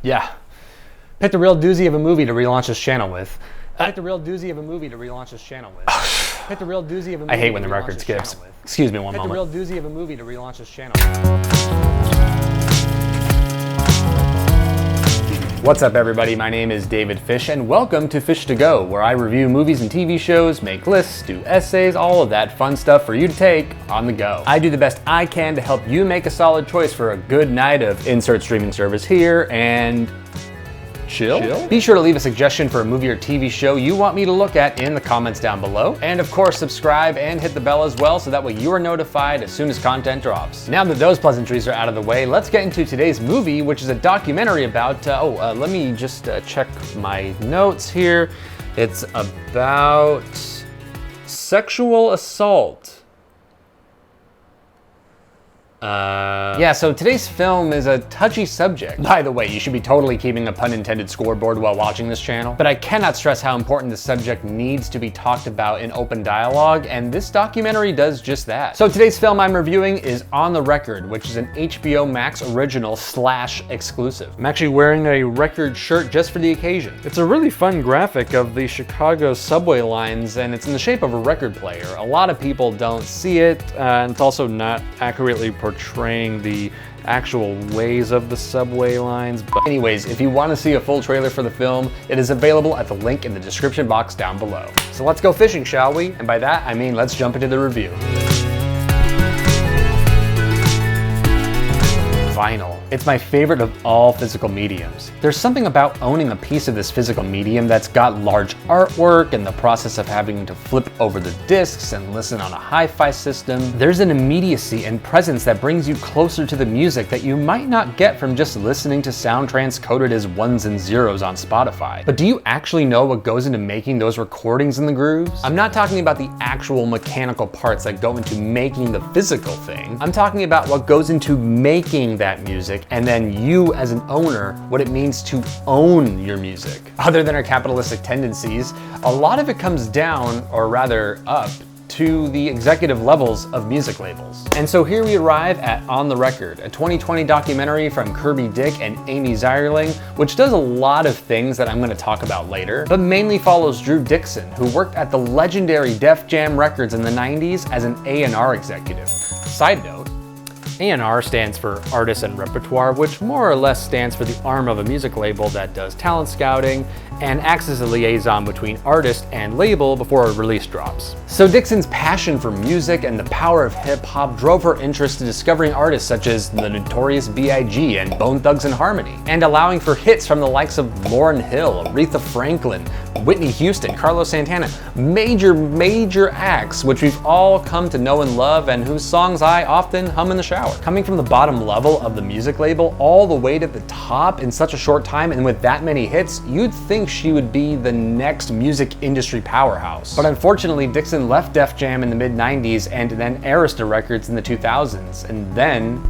Yeah. Picked a real doozy of a movie to relaunch this channel with. I hate when the record skips. Excuse me one moment. Picked a real doozy of a movie to relaunch this channel with. What's up everybody, my name is David Fisch and welcome to Fisch to Go, where I review movies and TV shows, make lists, do essays, all of that fun stuff for you to take on the go. I do the best I can to help you make a solid choice for a good night of insert streaming service here and chill? Be sure to leave a suggestion for a movie or TV show you want me to look at in the comments down below. And of course, subscribe and hit the bell as well so that way you are notified as soon as content drops. Now that those pleasantries are out of the way, let's get into today's movie, which is a documentary about, let me just check my notes here. It's about sexual assault. Yeah, so today's film is a touchy subject. By the way, you should be totally keeping a pun intended scoreboard while watching this channel, but I cannot stress how important this subject needs to be talked about in open dialogue, and this documentary does just that. So today's film I'm reviewing is On the Record, which is an HBO Max original / exclusive. I'm actually wearing a record shirt just for the occasion. It's a really fun graphic of the Chicago subway lines, and it's in the shape of a record player. A lot of people don't see it, and it's also not accurately portraying the actual ways of the subway lines. But anyways, if you want to see a full trailer for the film, it is available at the link in the description box down below. So let's go fishing, shall we? And by that, I mean let's jump into the review. Vinyl. It's my favorite of all physical mediums. There's something about owning a piece of this physical medium that's got large artwork and the process of having to flip over the discs and listen on a hi-fi system. There's an immediacy and presence that brings you closer to the music that you might not get from just listening to sound transcoded as ones and zeros on Spotify. But do you actually know what goes into making those recordings in the grooves? I'm not talking about the actual mechanical parts that go into making the physical thing. I'm talking about what goes into making that music, and then you as an owner, what it means to own your music. Other than our capitalistic tendencies, a lot of it comes down, or rather up, to the executive levels of music labels. And so here we arrive at On the Record, a 2020 documentary from Kirby and Amy Zierling, which does a lot of things that I'm going to talk about later, but mainly follows Drew Dixon, who worked at the legendary Def Jam Records in the 90s as an A&R executive. Side note, A&R stands for Artists and Repertoire, which more or less stands for the arm of a music label that does talent scouting and acts as a liaison between artist and label before a release drops. So Dixon's passion for music and the power of hip-hop drove her interest in discovering artists such as the Notorious B.I.G. and Bone Thugs-n-Harmony, and allowing for hits from the likes of Lauryn Hill, Aretha Franklin, Whitney Houston, Carlos Santana, major acts which we've all come to know and love and whose songs I often hum in the shower. Coming from the bottom level of the music label all the way to the top in such a short time and with that many hits, you'd think she would be the next music industry powerhouse. But unfortunately, Dixon left Def Jam in the mid-90s and then Arista Records in the 2000s, and then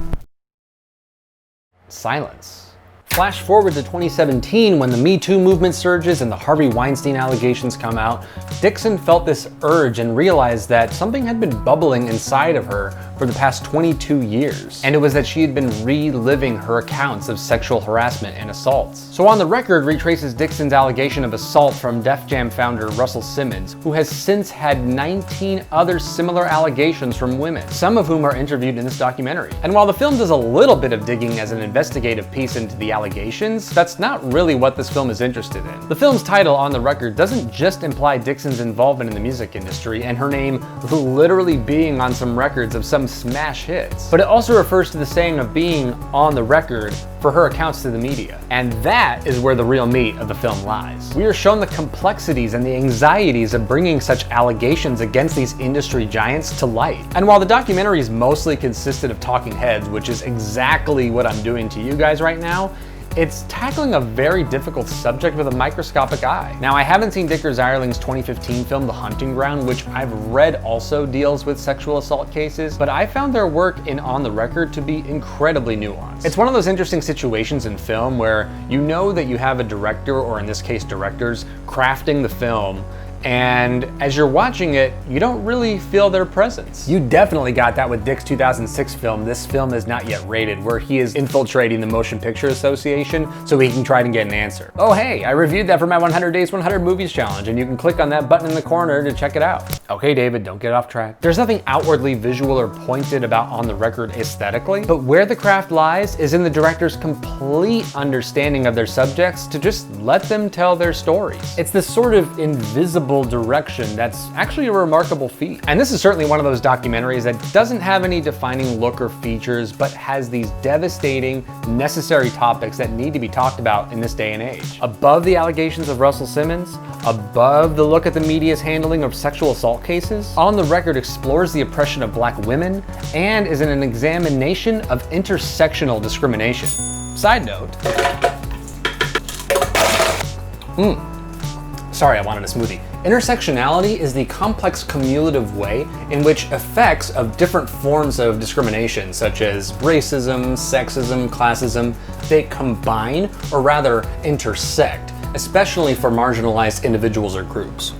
silence. Flash forward to 2017 when the Me Too movement surges and the Harvey Weinstein allegations come out, Dixon felt this urge and realized that something had been bubbling inside of her for the past 22 years. And it was that she had been reliving her accounts of sexual harassment and assaults. So On the Record retraces Dixon's allegation of assault from Def Jam founder Russell Simmons, who has since had 19 other similar allegations from women, some of whom are interviewed in this documentary. And while the film does a little bit of digging as an investigative piece into the allegations, that's not really what this film is interested in. The film's title, On the Record, doesn't just imply Dixon's involvement in the music industry and her name literally being on some records of some smash hits, but it also refers to the saying of being on the record for her accounts to the media. And that is where the real meat of the film lies. We are shown the complexities and the anxieties of bringing such allegations against these industry giants to light. And while the documentaries mostly consisted of talking heads, which is exactly what I'm doing to you guys right now, it's tackling a very difficult subject with a microscopic eye. Now, I haven't seen Dicker Zierling's 2015 film, The Hunting Ground, which I've read also deals with sexual assault cases, but I found their work in On the Record to be incredibly nuanced. It's one of those interesting situations in film where you know that you have a director, or in this case directors, crafting the film, And as you're watching it, you don't really feel their presence. You definitely got that with Dick's 2006 film, This Film Is Not Yet Rated, where he is infiltrating the Motion Picture Association so he can try to get an answer. Oh hey, I reviewed that for my 100 Days, 100 Movies challenge, and you can click on that button in the corner to check it out. Okay David, don't get off track. There's nothing outwardly visual or pointed about On the Record aesthetically, but where the craft lies is in the director's complete understanding of their subjects to just let them tell their stories. It's this sort of invisible direction that's actually a remarkable feat. And this is certainly one of those documentaries that doesn't have any defining look or features, but has these devastating, necessary topics that need to be talked about in this day and age. Above the allegations of Russell Simmons, above the look at the media's handling of sexual assault cases, On the Record explores the oppression of Black women and is an examination of intersectional discrimination. Side note. Sorry, I wanted a smoothie. Intersectionality is the complex cumulative way in which effects of different forms of discrimination, such as racism, sexism, classism, they combine, or rather intersect, especially for marginalized individuals or groups.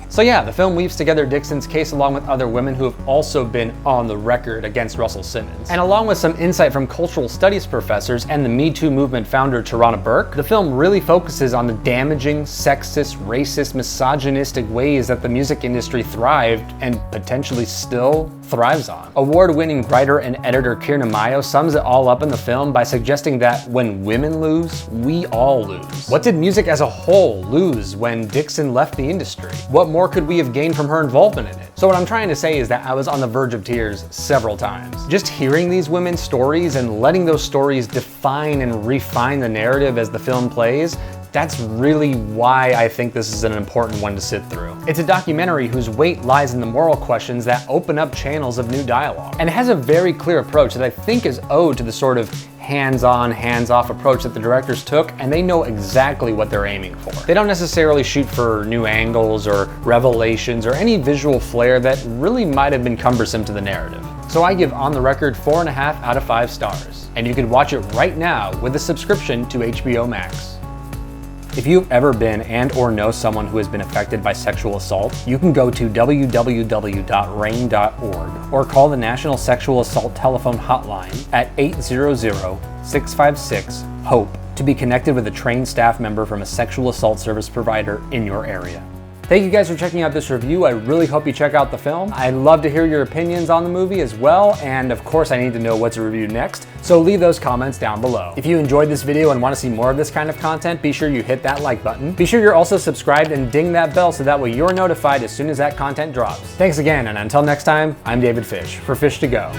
So yeah, the film weaves together Dixon's case along with other women who have also been on the record against Russell Simmons. And along with some insight from cultural studies professors and the Me Too movement founder Tarana Burke, the film really focuses on the damaging, sexist, racist, misogynistic ways that the music industry thrived and potentially still thrives on. Award-winning writer and editor Kierna Mayo sums it all up in the film by suggesting that when women lose, we all lose. What did music as a whole lose when Dixon left the industry? What more could we have gained from her involvement in it? So what I'm trying to say is that I was on the verge of tears several times. Just hearing these women's stories and letting those stories define and refine the narrative as the film plays, that's really why I think this is an important one to sit through. It's a documentary whose weight lies in the moral questions that open up channels of new dialogue. And it has a very clear approach that I think is owed to the sort of hands-on, hands-off approach that the directors took, and they know exactly what they're aiming for. They don't necessarily shoot for new angles or revelations or any visual flair that really might have been cumbersome to the narrative. So I give On the Record 4.5 out of 5 stars. And you can watch it right now with a subscription to HBO Max. If you've ever been and or know someone who has been affected by sexual assault, you can go to www.rain.org or call the National Sexual Assault Telephone Hotline at 800-656-HOPE to be connected with a trained staff member from a sexual assault service provider in your area. Thank you guys for checking out this review. I really hope you check out the film. I'd love to hear your opinions on the movie as well, and of course I need to know what to review next, so leave those comments down below. If you enjoyed this video and want to see more of this kind of content, be sure you hit that like button. Be sure you're also subscribed and ding that bell so that way you're notified as soon as that content drops. Thanks again, and until next time, I'm David Fisch for Fish to Go.